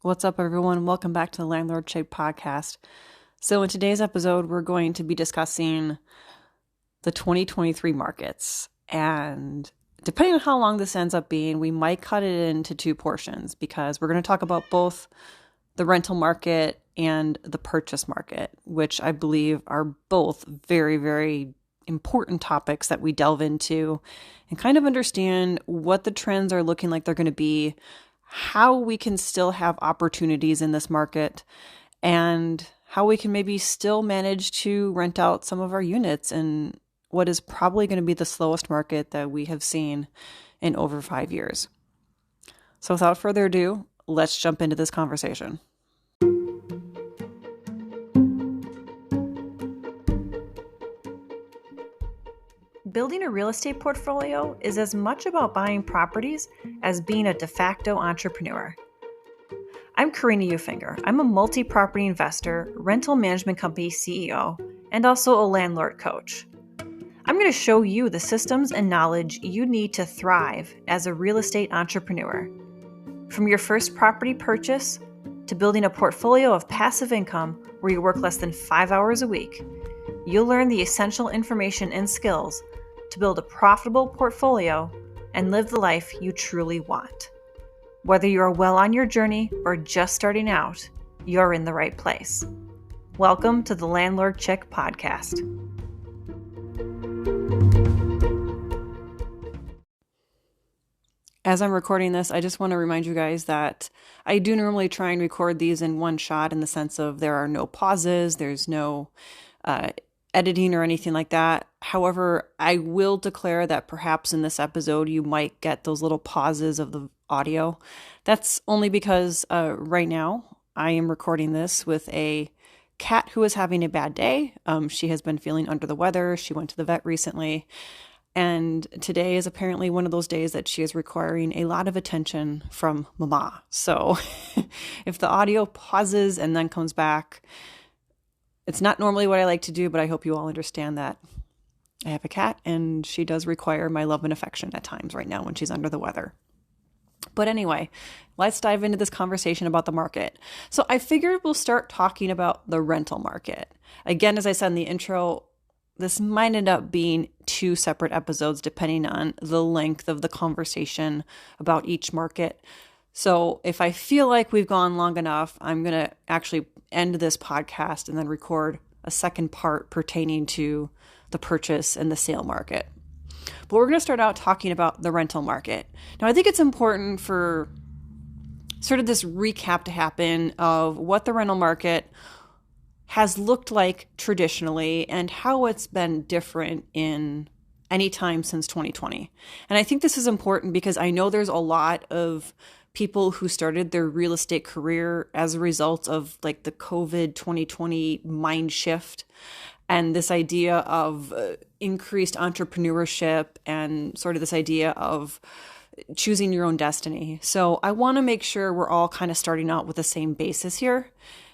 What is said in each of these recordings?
What's up, everyone? Welcome back to the Landlord Chick podcast. So, in today's episode, we're going to be discussing the 2023 markets. And depending on how long this ends up being, we might cut it into two portions because we're going to talk about both the rental market and the purchase market, which I believe are both very, very important topics that we delve into and kind of understand what the trends are looking like they're going to be, how we can still have opportunities in this market, and how we can maybe still manage to rent out some of our units in what is probably going to be the slowest market that we have seen in over 5 years. So without further ado, let's jump into this conversation. Building a real estate portfolio is as much about buying properties as being a de facto entrepreneur. I'm Karina Ufinger. I'm a multi-property investor, rental management company CEO, and also a landlord coach. I'm going to show you the systems and knowledge you need to thrive as a real estate entrepreneur. From your first property purchase to building a portfolio of passive income where you work less than 5 hours a week, you'll learn the essential information and skills to build a profitable portfolio and live the life you truly want. Whether you're well on your journey or just starting out, you're in the right place. Welcome to the Landlord Chick podcast. As I'm recording this, I just want to remind you guys that I do normally try and record these in one shot in the sense of there are no pauses, there's no editing or anything like that. However, I will declare that perhaps in this episode you might get those little pauses of the audio. That's only because right now I am recording this with a cat who is having a bad day. She has been feeling under the weather. She went to the vet recently. And today is apparently one of those days that she is requiring a lot of attention from mama. So if the audio pauses and then comes back, it's not normally what I like to do, but I hope you all understand that I have a cat and she does require my love and affection at times right now when she's under the weather. But anyway, let's dive into this conversation about the market. So I figured we'll start talking about the rental market. Again, as I said in the intro, this might end up being two separate episodes depending on the length of the conversation about each market. So if I feel like we've gone long enough, I'm going to actually end this podcast and then record a second part pertaining to the purchase and the sale market. But we're going to start out talking about the rental market. Now, I think it's important for sort of this recap to happen of what the rental market has looked like traditionally and how it's been different in any time since 2020. And I think this is important because I know there's a lot of people who started their real estate career as a result of like the COVID 2020 mind shift and this idea of increased entrepreneurship and sort of this idea of choosing your own destiny. So I want to make sure we're all kind of starting out with the same basis here.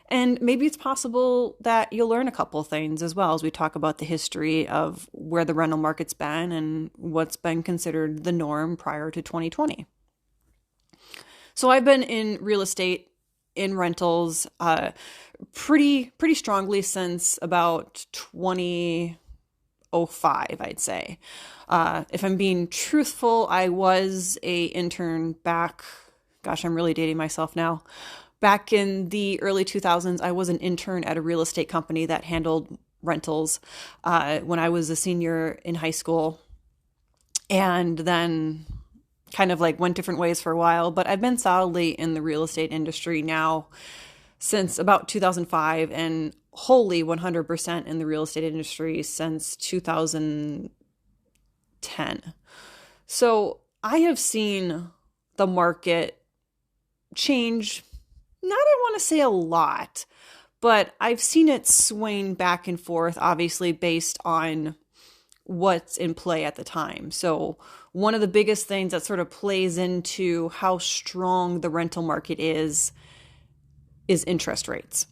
And maybe it's possible that you'll learn a couple of things as well as we talk about the history of where the rental market's been and what's been considered the norm prior to 2020. So I've been in real estate, in rentals, pretty strongly since about 2005, I'd say. If I'm being truthful, I was a intern back, gosh, I'm really dating myself now. Back in the early 2000s, I was an intern at a real estate company that handled rentals when I was a senior in high school. And then kind of like went different ways for a while, but I've been solidly in the real estate industry now since about 2005 and wholly 100% in the real estate industry since 2010. So I have seen the market change, not I want to say a lot, but I've seen it swing back and forth, obviously based on what's in play at the time. So one of the biggest things that sort of plays into how strong the rental market is interest rates.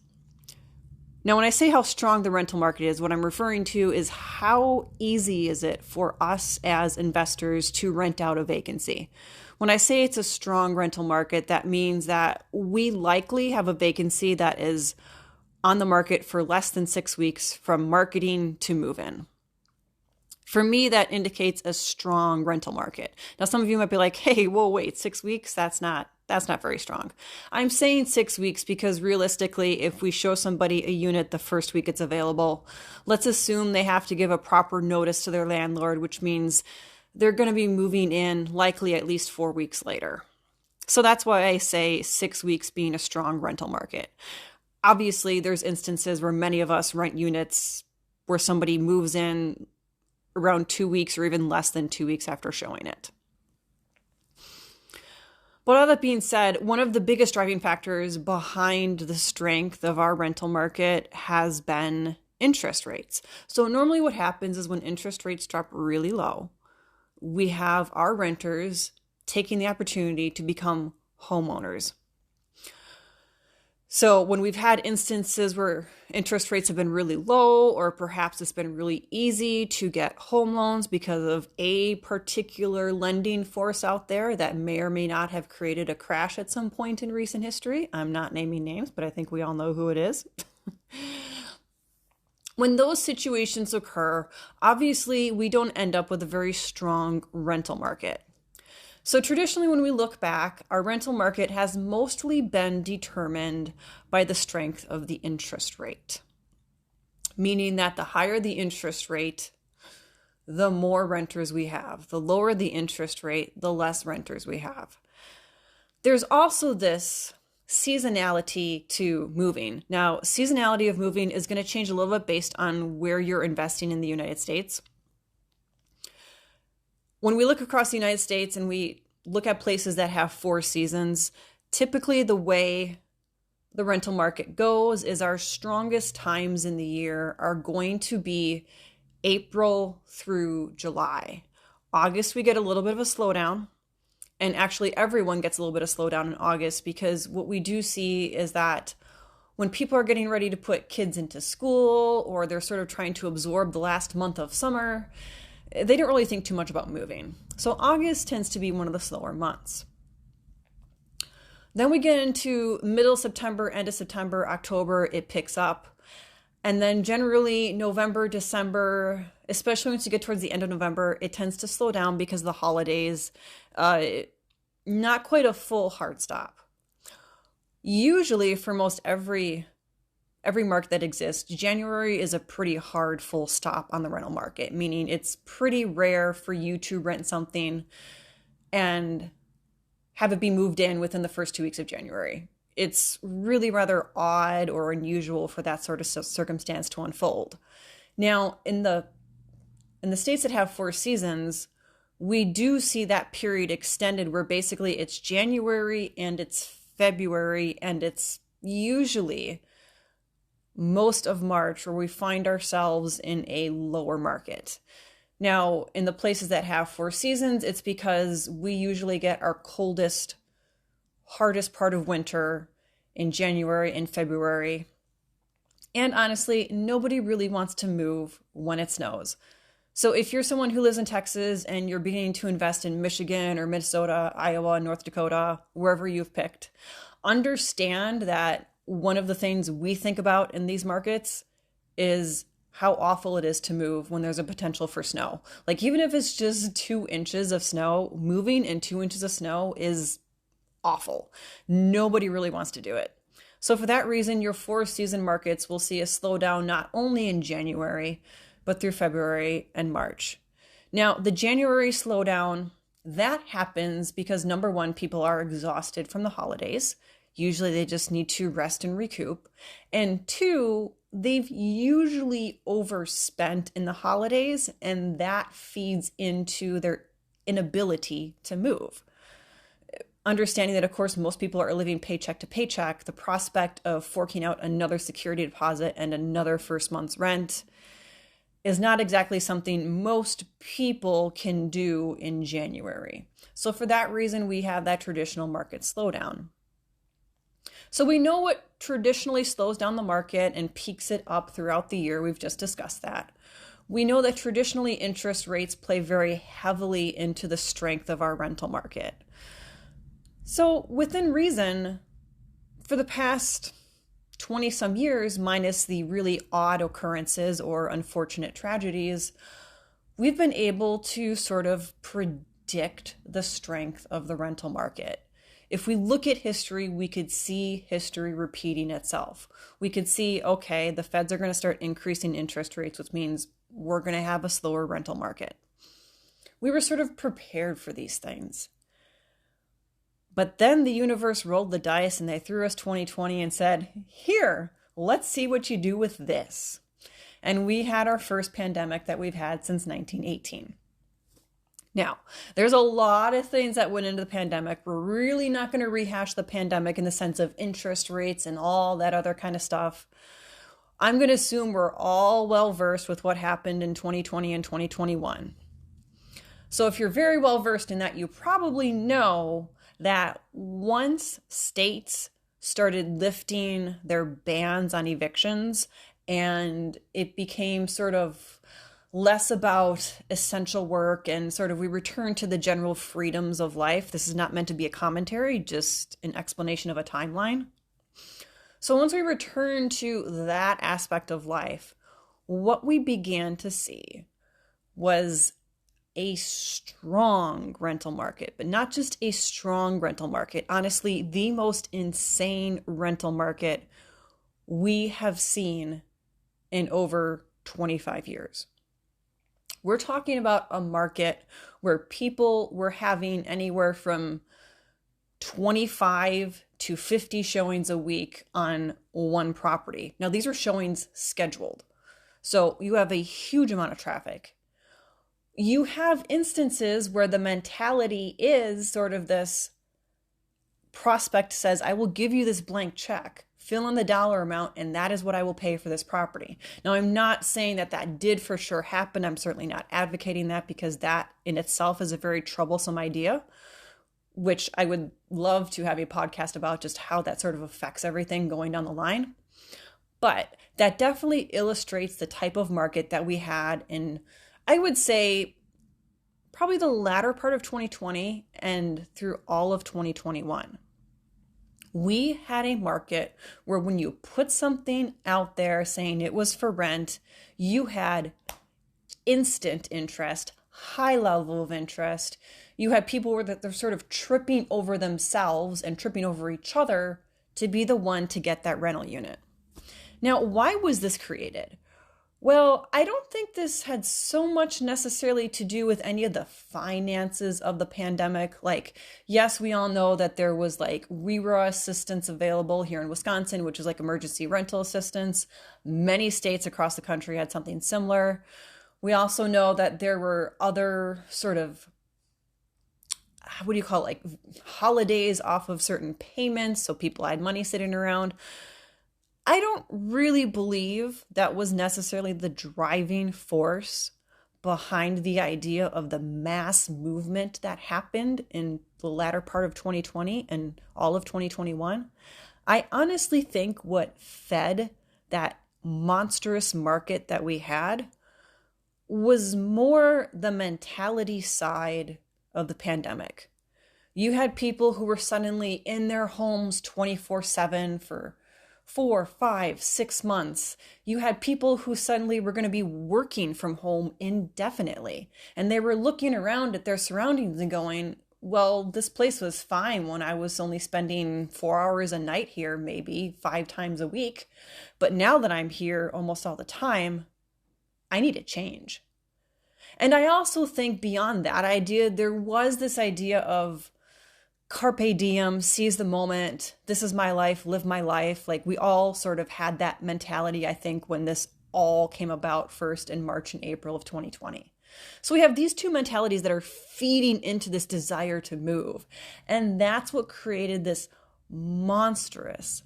Now, when I say how strong the rental market is, what I'm referring to is how easy is it for us as investors to rent out a vacancy. When I say it's a strong rental market, that means that we likely have a vacancy that is on the market for less than 6 weeks from marketing to move in. For me, that indicates a strong rental market. Now, some of you might be like, hey, whoa, wait, 6 weeks? That's not very strong. I'm saying 6 weeks because realistically, if we show somebody a unit the first week it's available, let's assume they have to give a proper notice to their landlord, which means they're going to be moving in likely at least 4 weeks later. So that's why I say 6 weeks being a strong rental market. Obviously, there's instances where many of us rent units where somebody moves in around 2 weeks or even less than 2 weeks after showing it. But all that being said, one of the biggest driving factors behind the strength of our rental market has been interest rates. So normally what happens is when interest rates drop really low, we have our renters taking the opportunity to become homeowners. So when we've had instances where interest rates have been really low, or perhaps it's been really easy to get home loans because of a particular lending force out there that may or may not have created a crash at some point in recent history. I'm not naming names, but I think we all know who it is. When those situations occur, obviously we don't end up with a very strong rental market. So traditionally, when we look back, our rental market has mostly been determined by the strength of the interest rate, meaning that the higher the interest rate, the more renters we have. The lower the interest rate, the less renters we have. There's also this seasonality to moving. Now, seasonality of moving is going to change a little bit based on where you're investing in the United States. When we look across the United States and we look at places that have 4 seasons, typically the way the rental market goes is our strongest times in the year are going to be April through July. August, we get a little bit of a slowdown. And actually, everyone gets a little bit of slowdown in August because what we do see is that when people are getting ready to put kids into school or they're sort of trying to absorb the last month of summer, they don't really think too much about moving. So August tends to be one of the slower months. Then we get into middle September, end of September, October, it picks up. And then generally November, December, especially once you get towards the end of November, it tends to slow down because of the holidays. Not quite a full hard stop. Usually for most every market that exists, January is a pretty hard full stop on the rental market, meaning it's pretty rare for you to rent something and have it be moved in within the first 2 weeks of January. It's really rather odd or unusual for that sort of circumstance to unfold. Now, in the states that have 4 seasons, we do see that period extended where basically it's January and it's February and it's usually most of March where we find ourselves in a lower market. Now, in the places that have 4 seasons, it's because we usually get our coldest, hardest part of winter in January and February. And honestly, nobody really wants to move when it snows. So if you're someone who lives in Texas and you're beginning to invest in Michigan or Minnesota, Iowa, North Dakota, wherever you've picked, understand that one of the things we think about in these markets is how awful it is to move when there's a potential for snow. Like even if it's just 2 inches of snow, moving in 2 inches of snow is awful. Nobody really wants to do it. So for that reason, your 4 season markets will see a slowdown not only in January, but through February and March. Now, the January slowdown, that happens because number one, people are exhausted from the holidays. Usually they just need to rest and recoup. And 2, they've usually overspent in the holidays, and that feeds into their inability to move. Understanding that, of course, most people are living paycheck to paycheck, the prospect of forking out another security deposit and another first month's rent is not exactly something most people can do in January. So for that reason, we have that traditional market slowdown. So we know what traditionally slows down the market and peaks it up throughout the year. We've just discussed that. We know that traditionally interest rates play very heavily into the strength of our rental market. So within reason, for the past 20 some years, minus the really odd occurrences or unfortunate tragedies, we've been able to sort of predict the strength of the rental market. If we look at history, we could see history repeating itself. We could see, okay, the feds are going to start increasing interest rates, which means we're going to have a slower rental market. We were sort of prepared for these things. But then the universe rolled the dice and they threw us 2020 and said, here, let's see what you do with this. And we had our first pandemic that we've had since 1918. Now, there's a lot of things that went into the pandemic. We're really not going to rehash the pandemic in the sense of interest rates and all that other kind of stuff. I'm going to assume we're all well versed with what happened in 2020 and 2021. So if you're very well versed in that, you probably know that once states started lifting their bans on evictions and it became sort of less about essential work and sort of we returned to the general freedoms of life. This is not meant to be a commentary, just an explanation of a timeline. So once we returned to that aspect of life, what we began to see was a strong rental market, but not just a strong rental market. Honestly, the most insane rental market we have seen in over 25 years. We're talking about a market where people were having anywhere from 25 to 50 showings a week on one property. Now, these are showings scheduled. So you have a huge amount of traffic. You have instances where the mentality is sort of this prospect says, I will give you this blank check, fill in the dollar amount, and that is what I will pay for this property. Now, I'm not saying that that did for sure happen. I'm certainly not advocating that because that in itself is a very troublesome idea, which I would love to have a podcast about just how that sort of affects everything going down the line. But that definitely illustrates the type of market that we had in, I would say, probably the latter part of 2020 and through all of 2021. We had a market where when you put something out there saying it was for rent, you had instant interest, high level of interest. You had people where they're sort of tripping over themselves and tripping over each other to be the one to get that rental unit. Now, why was this created? Well, I don't think this had so much necessarily to do with any of the finances of the pandemic. Like, yes, we all know that there was like WERA assistance available here in Wisconsin, which is like emergency rental assistance. Many states across the country had something similar. We also know that there were other sort of, what do you call it, like holidays off of certain payments. So people had money sitting around. I don't really believe that was necessarily the driving force behind the idea of the mass movement that happened in the latter part of 2020 and all of 2021. I honestly think what fed that monstrous market that we had was more the mentality side of the pandemic. You had people who were suddenly in their homes 24/7 for 4, 5, 6 months. You had people who suddenly were going to be working from home indefinitely. And they were looking around at their surroundings and going, well, this place was fine when I was only spending 4 hours a night here, maybe 5 times a week. But now that I'm here almost all the time, I need a change. And I also think beyond that idea, there was this idea of carpe diem, seize the moment, this is my life, live my life. Like we all sort of had that mentality, I think, when this all came about first in March and April of 2020. So we have these two mentalities that are feeding into this desire to move. And that's what created this monstrous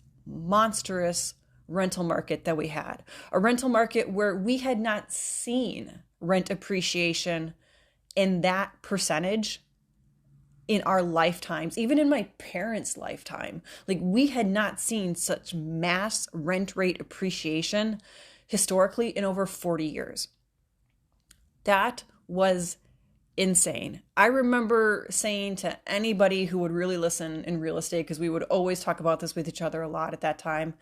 rental market that we had. A rental market where we had not seen rent appreciation in that percentage in our lifetimes, even in my parents' lifetime. Like we had not seen such mass rent rate appreciation historically in over 40 years. That was insane. I remember saying to anybody who would really listen in real estate, because we would always talk about this with each other a lot at that time,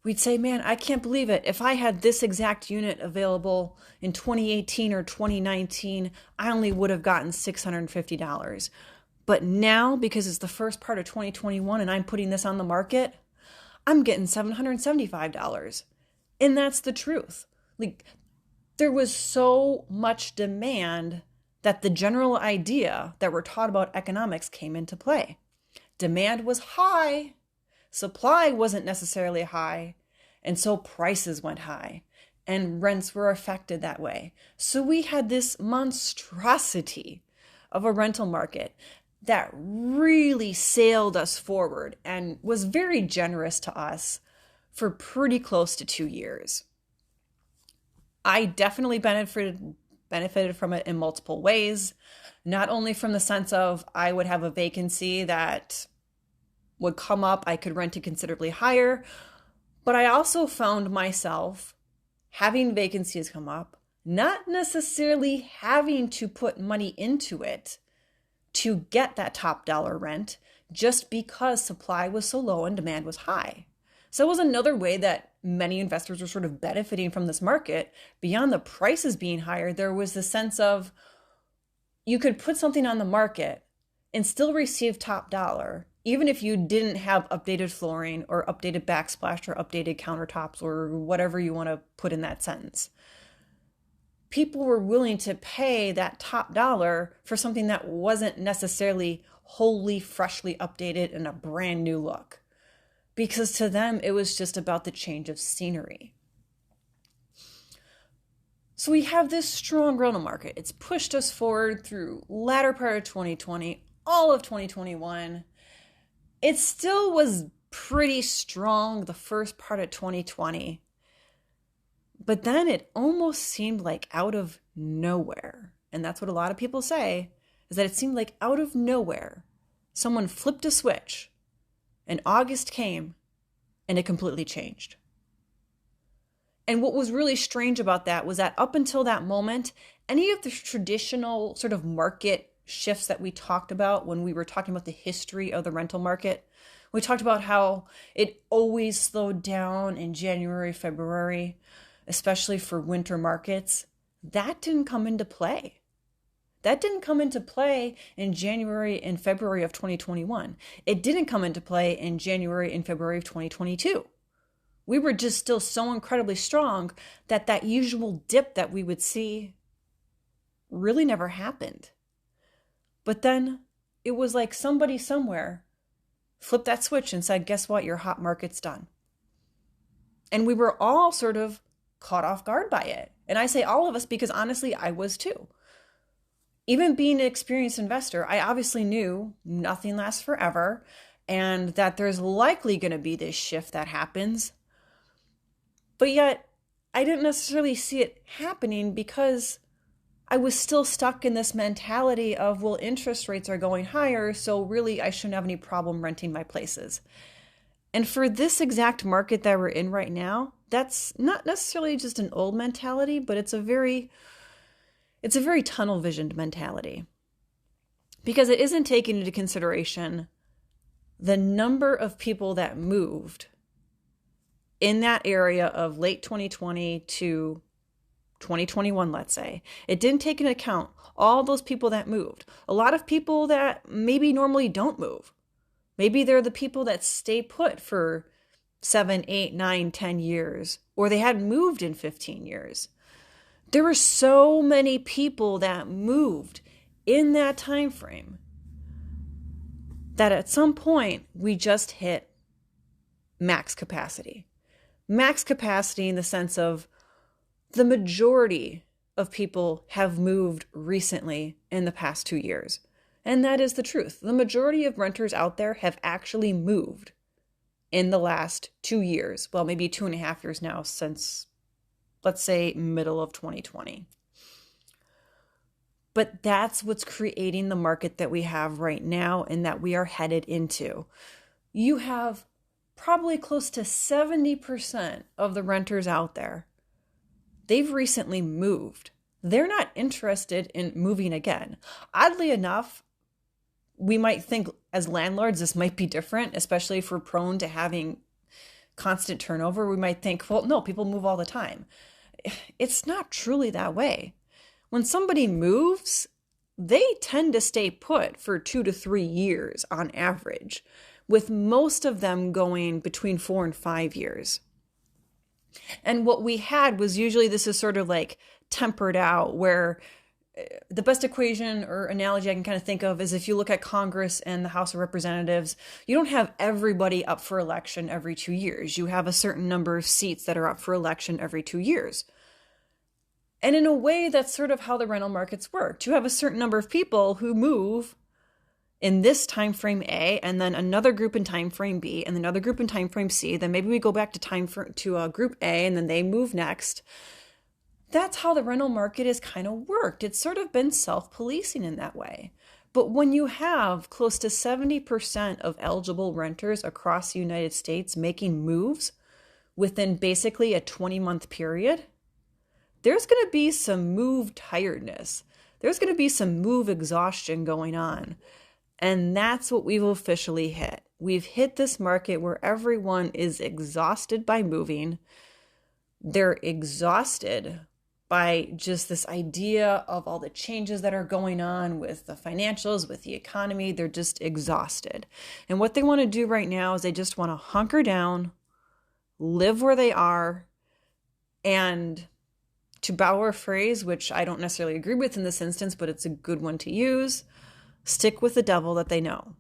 we'd say, man, I can't believe it. If I had this exact unit available in 2018 or 2019, I only would have gotten $650. But now, because it's the first part of 2021 and I'm putting this on the market, I'm getting $775. And that's the truth. Like, there was so much demand that the general idea that we're taught about economics came into play. Demand was high, supply wasn't necessarily high, and so prices went high, and rents were affected that way. So we had this monstrosity of a rental market that really sailed us forward and was very generous to us for pretty close to 2 years. I definitely benefited from it in multiple ways, not only from the sense of I would have a vacancy that would come up, I could rent it considerably higher, but I also found myself having vacancies come up, not necessarily having to put money into it to get that top dollar rent, just because supply was so low and demand was high. So it was another way that many investors were sort of benefiting from this market. Beyond the prices being higher, there was the sense of you could put something on the market and still receive top dollar, even if you didn't have updated flooring or updated backsplash or updated countertops or whatever you want to put in that sentence. People were willing to pay that top dollar for something that wasn't necessarily wholly freshly updated and a brand new look, because to them it was just about the change of scenery. So we have this strong rental market. It's pushed us forward through latter part of 2020, all of 2021. It still was pretty strong the first part of 2020. But then it almost seemed like out of nowhere. And that's what a lot of people say, is that it seemed like out of nowhere, someone flipped a switch and August came and it completely changed. And what was really strange about that was that up until that moment, any of the traditional sort of market shifts that we talked about when we were talking about the history of the rental market, we talked about how it always slowed down in January, February, especially for winter markets. That didn't come into play. That didn't come into play in January and February of 2021. It didn't come into play in January and February of 2022. We were just still so incredibly strong that that usual dip that we would see really never happened. But then it was like somebody somewhere flipped that switch and said, guess what? Your hot market's done. And we were all sort of caught off guard by it. And I say all of us because honestly, I was too. Even being an experienced investor, I obviously knew nothing lasts forever and that there's likely going to be this shift that happens. But yet, I didn't necessarily see it happening because I was still stuck in this mentality of, well, interest rates are going higher, so really I shouldn't have any problem renting my places. And for this exact market that we're in right now, that's not necessarily just an old mentality, but it's a very tunnel visioned mentality, because it isn't taking into consideration the number of people that moved in that area of late 2020 to 2021, let's say. It didn't take into account all those people that moved. A lot of people that maybe normally don't move. Maybe they're the people that stay put for 7, 8, 9, 10 years, or they hadn't moved in 15 years. There were so many people that moved in that time frame that at some point we just hit max capacity. Max capacity in the sense of the majority of people have moved recently in the past 2 years. And that is the truth. The majority of renters out there have actually moved in the last 2 years. Well, maybe 2.5 years now, since, let's say, middle of 2020. But that's what's creating the market that we have right now and that we are headed into. You have probably close to 70% of the renters out there. They've recently moved. they're not interested in moving again. Oddly enough, we might think as landlords this might be different, especially if we're prone to having constant turnover. We might think, well, no, people move all the time. It's not truly that way. When somebody moves, they tend to stay put for 2 to 3 years on average, with most of them going between 4 and 5 years. And what we had was usually this is sort of like tempered out, where the best equation or analogy I can kind of think of is if you look at Congress and the House of Representatives, you don't have everybody up for election every 2 years. You have a certain number of seats that are up for election every 2 years. And in a way, that's sort of how the rental markets work. You have a certain number of people who move in this time frame A, and then another group in time frame B, and another group in time frame C. Then maybe we go back to group A, and then they move next. That's how the rental market has kind of worked. It's sort of been self-policing in that way. But when you have close to 70% of eligible renters across the United States making moves within basically a 20-month period, there's going to be some move tiredness. There's going to be some move exhaustion going on. And that's what we've officially hit. We've hit this market where everyone is exhausted by moving. They're exhausted by just this idea of all the changes that are going on with the financials, with the economy. They're just exhausted. And what they want to do right now is they just want to hunker down, live where they are, and to borrow a phrase, which I don't necessarily agree with in this instance, but it's a good one to use, stick with the devil that they know.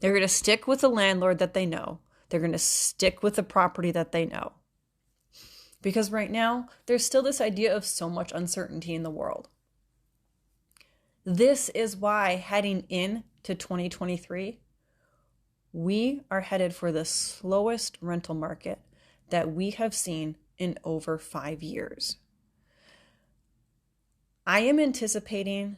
They're going to stick with the landlord that they know. They're going to stick with the property that they know. Because right now, there's still this idea of so much uncertainty in the world. This is why heading into 2023, we are headed for the slowest rental market that we have seen in over 5 years. I am anticipating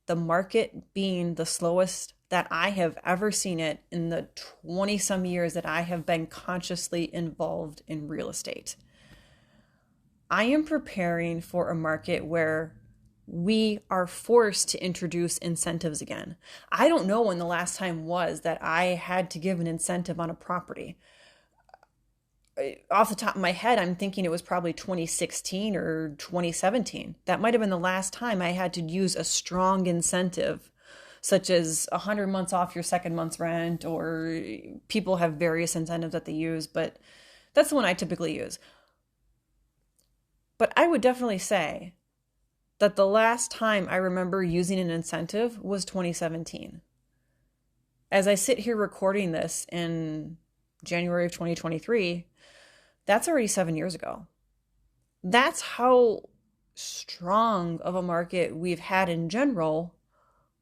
the market being the slowest that I have ever seen it in the 20-some years that I have been consciously involved in real estate. I am preparing for a market where we are forced to introduce incentives again. I don't know when the last time was that I had to give an incentive on a property. Off the top of my head, I'm thinking it was probably 2016 or 2017. That might have been the last time I had to use a strong incentive, such as 100 months off your second month's rent, or people have various incentives that they use, but that's the one I typically use. But I would definitely say that the last time I remember using an incentive was 2017. As I sit here recording this in January of 2023, that's already 7 years ago. That's how strong of a market we've had in general,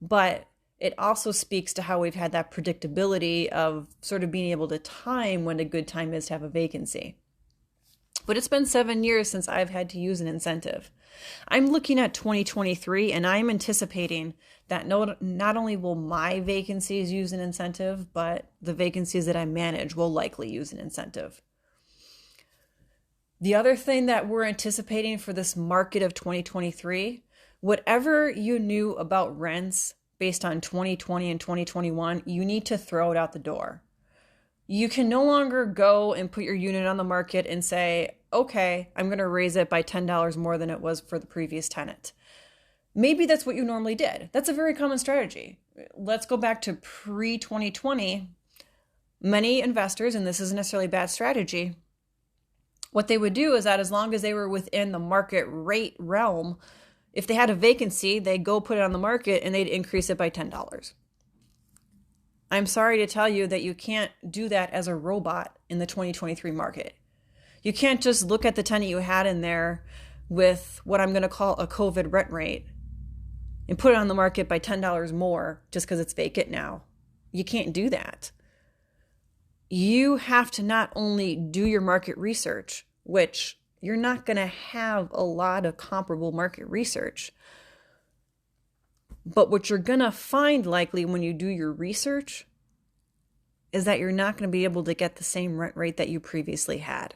but it also speaks to how we've had that predictability of sort of being able to time when a good time is to have a vacancy. But it's been 7 years since I've had to use an incentive. I'm looking at 2023, and I'm anticipating that not only will my vacancies use an incentive, but the vacancies that I manage will likely use an incentive. The other thing that we're anticipating for this market of 2023, whatever you knew about rents based on 2020 and 2021, you need to throw it out the door. You can no longer go and put your unit on the market and say, okay, I'm going to raise it by $10 more than it was for the previous tenant. Maybe that's what you normally did. That's a very common strategy. Let's go back to pre-2020. Many investors, and this isn't necessarily a bad strategy, what they would do is that as long as they were within the market rate realm, if they had a vacancy, they'd go put it on the market and they'd increase it by $10. I'm sorry to tell you that you can't do that as a robot in the 2023 market. You can't just look at the tenant you had in there with what I'm going to call a COVID rent rate and put it on the market by $10 more just because it's vacant now. You can't do that. You have to not only do your market research, which you're not going to have a lot of comparable market research, but what you're going to find likely when you do your research is that you're not going to be able to get the same rent rate that you previously had.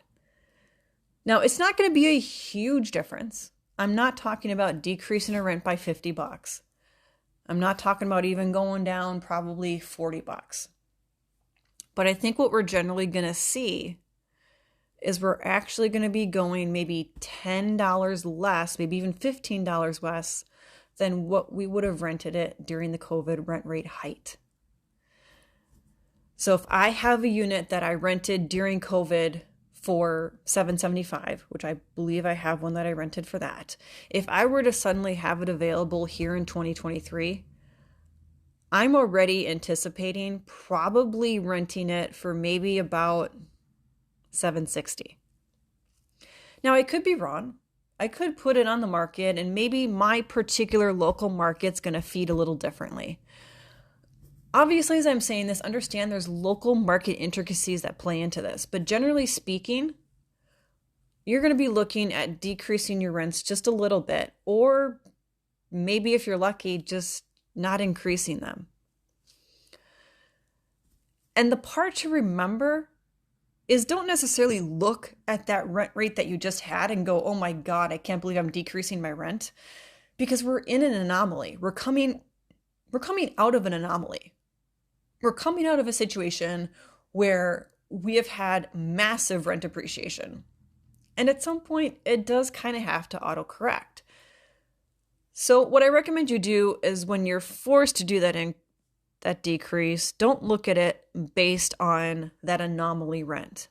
Now, it's not going to be a huge difference. I'm not talking about decreasing a rent by $50. I'm not talking about even going down probably $40. But I think what we're generally going to see is we're actually going to be going maybe $10 less, maybe even $15 less than what we would have rented it during the COVID rent rate height. So if I have a unit that I rented during COVID for $775, which I believe I have one that I rented for that, if I were to suddenly have it available here in 2023, I'm already anticipating probably renting it for maybe about $760. Now, I could be wrong. I could put it on the market and maybe my particular local market's going to feed a little differently. Obviously, as I'm saying this, understand there's local market intricacies that play into this. But generally speaking, you're going to be looking at decreasing your rents just a little bit, or maybe if you're lucky, just not increasing them. And the part to remember is don't necessarily look at that rent rate that you just had and go, oh my God, I can't believe I'm decreasing my rent. Because we're in an anomaly. We're coming out of an anomaly. We're coming out of a situation where we have had massive rent appreciation. And at some point, it does kind of have to autocorrect. So what I recommend you do is when you're forced to do that decrease, don't look at it based on that anomaly rent.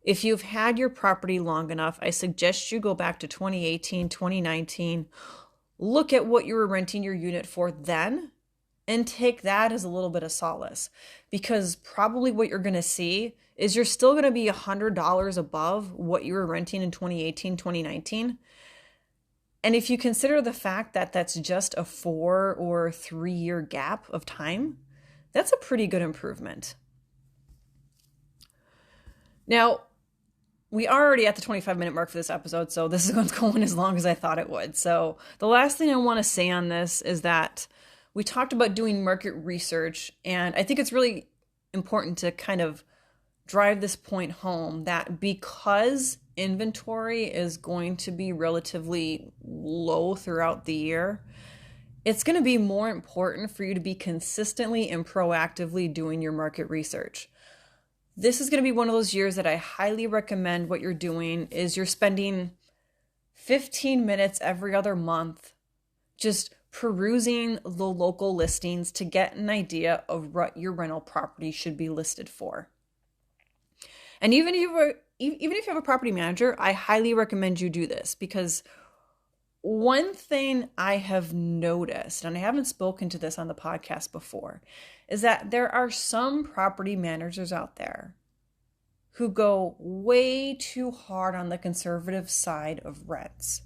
If you've had your property long enough, I suggest you go back to 2018, 2019, look at what you were renting your unit for then, and take that as a little bit of solace. Because probably what you're going to see is you're still going to be $100 above what you were renting in 2018, 2019. And if you consider the fact that that's just a 4 or 3 year gap of time, that's a pretty good improvement. Now, we are already at the 25-minute mark for this episode, so this is going as long as I thought it would. So the last thing I want to say on this is that we talked about doing market research, and I think it's really important to kind of drive this point home that because inventory is going to be relatively low throughout the year, it's going to be more important for you to be consistently and proactively doing your market research. This is going to be one of those years that I highly recommend what you're doing is you're spending 15 minutes every other month just perusing the local listings to get an idea of what your rental property should be listed for. And even if you have a property manager, I highly recommend you do this because one thing I have noticed, and I haven't spoken to this on the podcast before, is that there are some property managers out there who go way too hard on the conservative side of rents.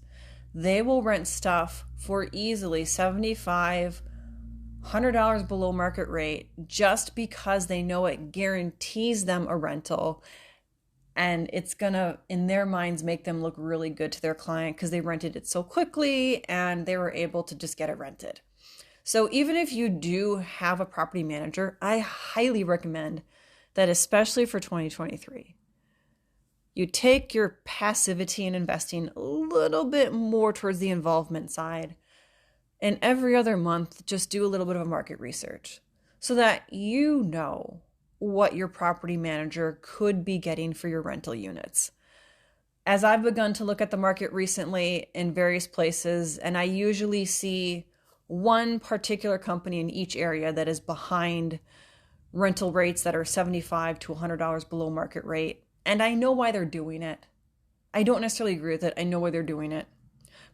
They will rent stuff for easily $75, $100 below market rate just because they know it guarantees them a rental. And it's going to, in their minds, make them look really good to their client because they rented it so quickly and they were able to just get it rented. So even if you do have a property manager, I highly recommend that, especially for 2023, you take your passivity in investing a little bit more towards the involvement side. And every other month, just do a little bit of a market research so that you know what your property manager could be getting for your rental units. As I've begun to look at the market recently in various places, and I usually see one particular company in each area that is behind rental rates that are $75 to $100 below market rate. And I know why they're doing it. I don't necessarily agree with it. I know why they're doing it.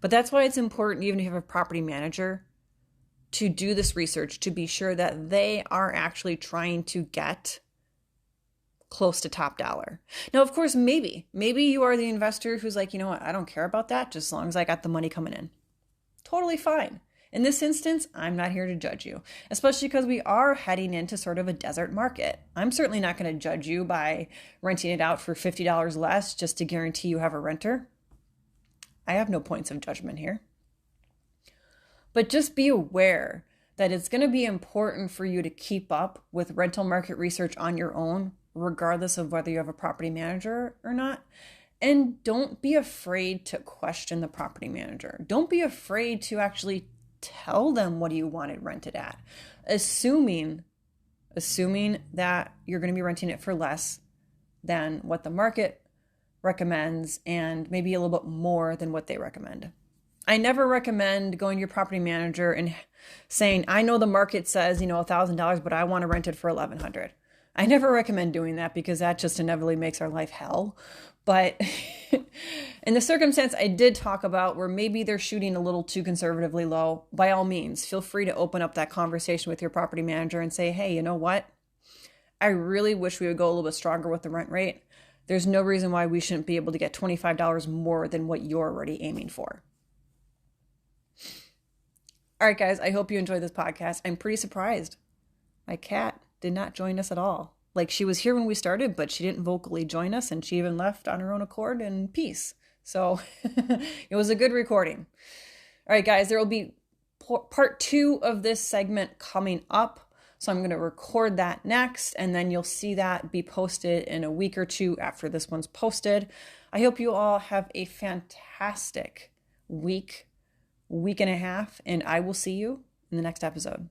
But that's why it's important, even if you have a property manager, to do this research to be sure that they are actually trying to get close to top dollar. Now, of course, maybe you are the investor who's like, you know what, I don't care about that, just as long as I got the money coming in. Totally fine. In this instance, I'm not here to judge you, especially because we are heading into sort of a desert market. I'm certainly not going to judge you by renting it out for $50 less just to guarantee you have a renter. I have no points of judgment here. But just be aware that it's going to be important for you to keep up with rental market research on your own, regardless of whether you have a property manager or not. And don't be afraid to question the property manager. Don't be afraid to actually tell them what you want it rented at, assuming that you're going to be renting it for less than what the market recommends and maybe a little bit more than what they recommend. I never recommend going to your property manager and saying, I know the market says, $1,000, but I want to rent it for $1,100. I never recommend doing that because that just inevitably makes our life hell. But in the circumstance I did talk about where maybe they're shooting a little too conservatively low, by all means, feel free to open up that conversation with your property manager and say, hey, you know what? I really wish we would go a little bit stronger with the rent rate. There's no reason why we shouldn't be able to get $25 more than what you're already aiming for. All right, guys, I hope you enjoyed this podcast. I'm pretty surprised. My cat did not join us at all. Like, she was here when we started, but she didn't vocally join us, and she even left on her own accord in peace. So it was a good recording. All right, guys, there will be part 2 of this segment coming up. So I'm going to record that next, and then you'll see that be posted in a week or 2 after this one's posted. I hope you all have a fantastic week and a half, and I will see you in the next episode.